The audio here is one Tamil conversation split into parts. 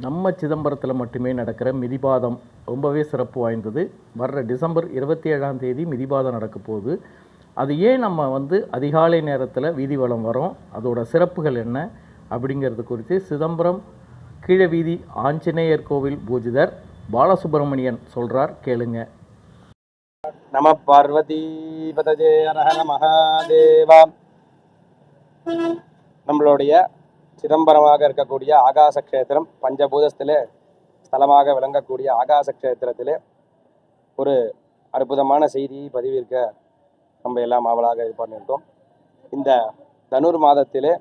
நம்ம சிதம்பரத்தில் மட்டுமே நடக்கிற மிதிபாதம் ரொம்பவே சிறப்பு வாய்ந்தது. வர்ற டிசம்பர் 27ஆம் தேதி மிதிபாதம் நடக்க போகுது. அது ஏன் நம்ம அதிகாலை நேரத்தில் வீதி வலம் வரோம், அதோட சிறப்புகள் என்ன அப்படிங்கிறது குறித்து சிதம்பரம் கீழ வீதி ஆஞ்சநேயர் கோவில் பூஜிதர் பாலசுப்ரமணியன் சொல்கிறார், கேளுங்க. நம பார்வதி பதஜே அரஹர மகாதேவா. நம்மளுடைய சிதம்பரமாக இருக்கக்கூடிய ஆகாச கஷேத்திரம், பஞ்சபூதத்திலே ஸ்தலமாக விளங்கக்கூடிய ஆகாச கஷேத்திரத்திலே ஒரு அற்புதமான செய்தியை பதிவிற்க நம்ம எல்லாம் ஆவலாக இது பண்ணியிருக்கோம். இந்த தனுர் மாதத்திலே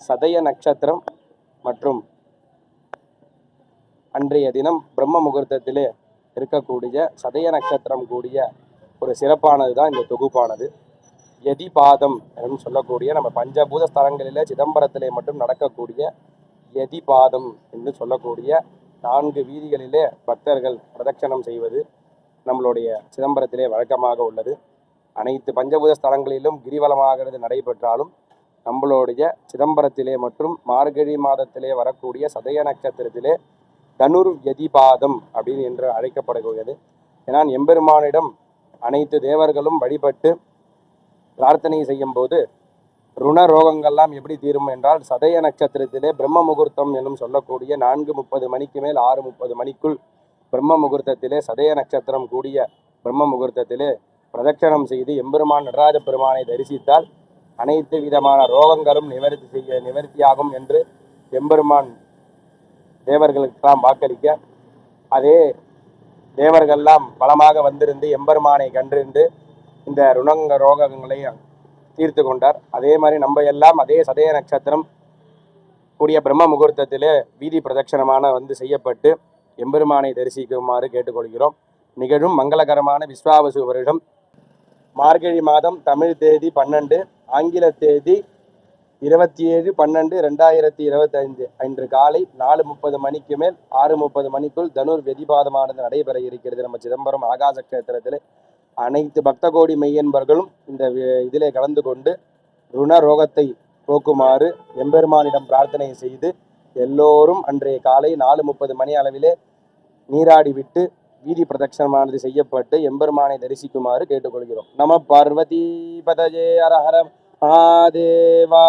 சதய நட்சத்திரம் மற்றும் அன்றைய தினம் பிரம்ம முகூர்த்தத்திலே இருக்கக்கூடிய சதய நட்சத்திரம் கூடிய ஒரு சிறப்பானது தான் இந்த தொகுப்பானது. யதிபாதம் என்று சொல்லக்கூடிய நம்ம பஞ்சபூத ஸ்தலங்களிலே சிதம்பரத்திலே மட்டும் நடக்கக்கூடிய யதிபாதம் என்று சொல்லக்கூடிய 4 வீதிகளிலே பக்தர்கள் பிரதட்சணம் செய்வது நம்மளுடைய சிதம்பரத்திலே வழக்கமாக உள்ளது. அனைத்து பஞ்சபூத ஸ்தலங்களிலும் கிரிவலமாகிறது நடைபெற்றாலும் நம்மளுடைய சிதம்பரத்திலே மற்றும் மார்கழி மாதத்திலே வரக்கூடிய சதய நட்சத்திரத்திலே தனுர் யதிபாதம் அப்படின்னு என்று அழைக்கப்படுகிறது. ஏன்னா எம்பெருமானிடம் அனைத்து தேவர்களும் வழிபட்டு பிரார்த்தனை செய்யும் போது ருண ரோகங்கள்லாம் எப்படி தீரும் என்றால், சதய நட்சத்திரத்திலே பிரம்ம முகூர்த்தம் என்னும் சொல்லக்கூடிய 4:30 மணிக்கு மேல் 6:30 மணிக்குள் பிரம்ம முகூர்த்தத்திலே சதய நட்சத்திரம் கூடிய பிரம்ம முகூர்த்தத்திலே பிரதட்சணம் செய்து எம்பெருமான் நடராஜ பெருமானை தரிசித்தால் அனைத்து விதமான ரோகங்களும் நிவர்த்தியாகும் என்று எம்பெருமான் தேவர்களுக்கெல்லாம் வாக்களிக்க, அதே தேவர்கள்லாம் பலமாக வந்திருந்து எம்பெருமானை கண்டிருந்து இந்த ருணங்க ரோகங்களை தீர்த்து கொண்டார். அதே மாதிரி நம்ம எல்லாம் அதே சதய நட்சத்திரம் கூடிய பிரம்ம முகூர்த்தத்திலே வீதி பிரதட்சணமான செய்யப்பட்டு எம்பெருமானை தரிசிக்குமாறு கேட்டுக்கொள்கிறோம். நிகழும் மங்களகரமான விஸ்வாவசு வருடம் மார்கழி மாதம் தமிழ் தேதி 12, ஆங்கில தேதி 27/12/2025 அன்று காலை 4:30 மணிக்கு மேல் 6:30 மணிக்குள் தனுர் வெதிபாதமானது நடைபெற இருக்கிறது. நம்ம சிதம்பரம் ஆகாச கஷேத்திரத்திலே அனைத்து பக்த கோடி மெய்யன்பர்களும் இந்த இதிலே கலந்து கொண்டு ருண ரோகத்தை போக்குமாறு எம்பெருமானிடம் பிரார்த்தனை செய்து எல்லோரும் அன்றைய காலை 4:30 மணி அளவிலே நீராடி விட்டு வீதி பிரதட்சணமானது செய்யப்பட்டு எம்பெருமானை தரிசிக்குமாறு கேட்டுக்கொள்கிறோம். நம பார்வதி பதஜே அரஹர மகாதேவா.